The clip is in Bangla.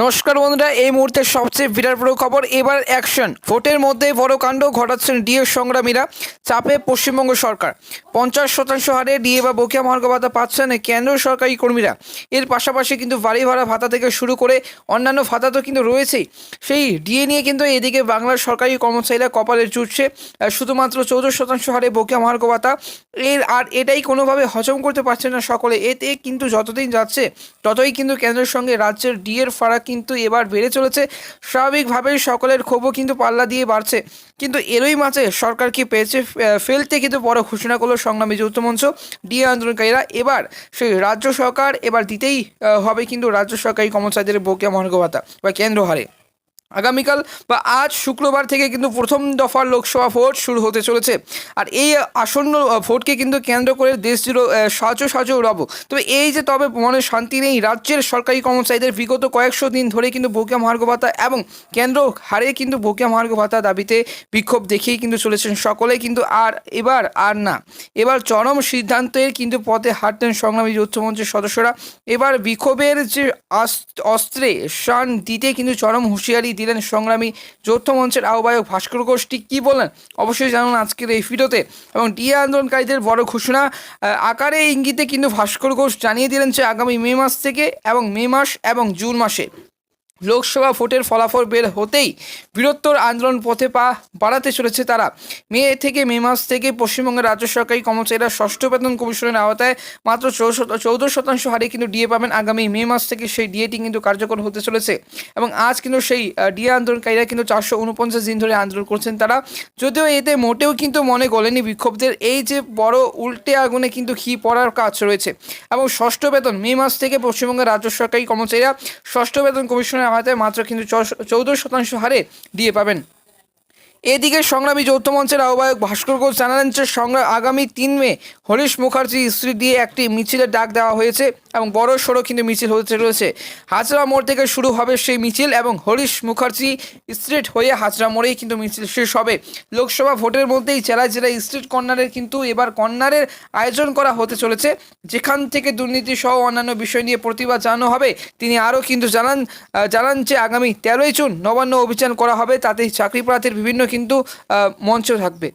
নমস্কার বন্ধুরা, এই মুহূর্তে সবচেয়ে বিরাট বড় খবর। এবার অ্যাকশন। ভোটের মধ্যে বড় কাণ্ড ঘটাচ্ছেন ডিএ সংগ্রামীরা। চাপে পশ্চিমবঙ্গ সরকার। 50% হারে ডিএ বা বকেয়া মহার্ঘ ভাতা পাচ্ছেন কেন্দ্র সরকারি কর্মীরা। এর পাশাপাশি কিন্তু বাড়ি ভাড়া ভাতা থেকে শুরু করে অন্যান্য ভাতা তো কিন্তু রয়েছেই। সেই ডিএ নিয়ে কিন্তু এদিকে বাংলার সরকারি কর্মচারীরা কপালে চুটছে। শুধুমাত্র 14% হারে বকেয়া মহার্ঘ ভাতা, এটাই কোনোভাবে হজম করতে পারছে না সকলে। এতে কিন্তু যতদিন যাচ্ছে ততই কিন্তু কেন্দ্রের সঙ্গে রাজ্যের ডিএর ফারাক কিন্তু এবার বেড়ে চলেছে। স্বাভাবিকভাবেই সকলের ক্ষোভও কিন্তু পাল্লা দিয়ে বাড়ছে। কিন্তু এরই মাঝে সরকারকে পেয়েছে ফেলতে কিন্তু বড় ঘোষণা করলো সংগ্রামী যৌথ মঞ্চ ডিএ আন্দোলনকারীরা। এবার সেই রাজ্য সরকার এবার দিতেই হবে কিন্তু রাজ্য সরকারি কর্মচারীদের বকেয়া মহার্ঘ ভাতা বা কেন্দ্র হারে। আগামীকাল বা আজ শুক্রবার থেকে কিন্তু প্রথম দফার লোকসভা ভোট শুরু হতে চলেছে। আর এই আসন্ন ভোটকে কিন্তু কেন্দ্র করে দেশ জুড়ে সাজো রব। তবে মনে শান্তি নেই রাজ্যের সরকারি কর্মচারীদের। বিগত কয়েকশো দিন ধরে কিন্তু বকেয়া মহার্ঘ ভাতা এবং কেন্দ্র হারে কিন্তু বকেয়া মহার্ঘ ভাতা দাবিতে বিক্ষোভ দেখিয়েই কিন্তু চলেছেন সকলে। কিন্তু এবার না, এবার চরম সিদ্ধান্তের কিন্তু পথে হাঁটতেন সংগ্রামী যৌথ মঞ্চের সদস্যরা। এবার বিক্ষোভের যে অস্ত্রে শান দিতে কিন্তু চরম হুঁশিয়ারি দিলেন সংগ্রামী যৌথ মঞ্চের আহ্বায়ক ভাস্কর ঘোষ। কি বললেন অবশ্যই জানুন আজকের এই ভিডিওতে। এবং ডিএ আন্দোলনকারীদের বড় ঘোষণা আকারে ইঙ্গিতে কিন্তু ভাস্কর ঘোষ জানিয়ে দিলেন যে আগামী মে মাস থেকে মে মাস এবং জুন মাসে লোকসভা ভোটের ফলাফল বের হতেই বৃহত্তর আন্দোলন পথে বাড়াতে চলেছে তারা। মে মাস থেকে পশ্চিমবঙ্গের রাজ্য সরকারি কর্মচারীরা ষষ্ঠ বেতন কমিশনের আওতায় মাত্র 14% হারে কিন্তু ডিএ পাবেন। আগামী মে মাস থেকে সেই ডিএটি কিন্তু কার্যকর হতে চলেছে। এবং আজ কিন্তু সেই ডিএ আন্দোলনকারীরা কিন্তু 449 দিন ধরে আন্দোলন করছেন তারা। যদিও এতে মোটেও কিন্তু মনে গলেনি বিক্ষোভদের। এই যে বড় উল্টে আগুনে কিন্তু ঘি পড়ার কাজ রয়েছে। এবং ষষ্ঠ বেতন মে মাস থেকে পশ্চিমবঙ্গের রাজ্য সরকারি কর্মচারীরা ষষ্ঠ বেতন কমিশনের আওতায় মাত্র কিন্তু 14% হারে দিয়ে পাবেন। এদিকে সংগ্রামী যৌথ মঞ্চের আহ্বায়ক ভাস্কর ঘোষ জানালেন যে আগামী 3 মে হরিশ মুখার্জি স্ট্রিট দিয়ে একটি মিছিলের ডাক দেওয়া হয়েছে এবং বড় সড়ো কিন্তু মিছিল হতে রয়েছে। হাজরা মোড় থেকে শুরু হবে সেই মিছিল এবং হরিশ মুখার্জি স্ট্রিট হয়ে হাজরা মোড়েই কিন্তু মিছিল শেষ হবে। লোকসভা ভোটের মধ্যেই জেলায় জেলায় স্ট্রিট কর্নারের কিন্তু এবার কর্নারের আয়োজন করা হতে চলেছে, যেখান থেকে দুর্নীতি সহ অন্যান্য বিষয় নিয়ে প্রতিবাদ জানানো হবে। তিনি আরও কিন্তু জানান যে আগামী 13ই জুন নবান্ন অভিযান করা হবে, তাতে চাকরি প্রার্থীর বিভিন্ন কিন্তু মঞ্চ থাকবে।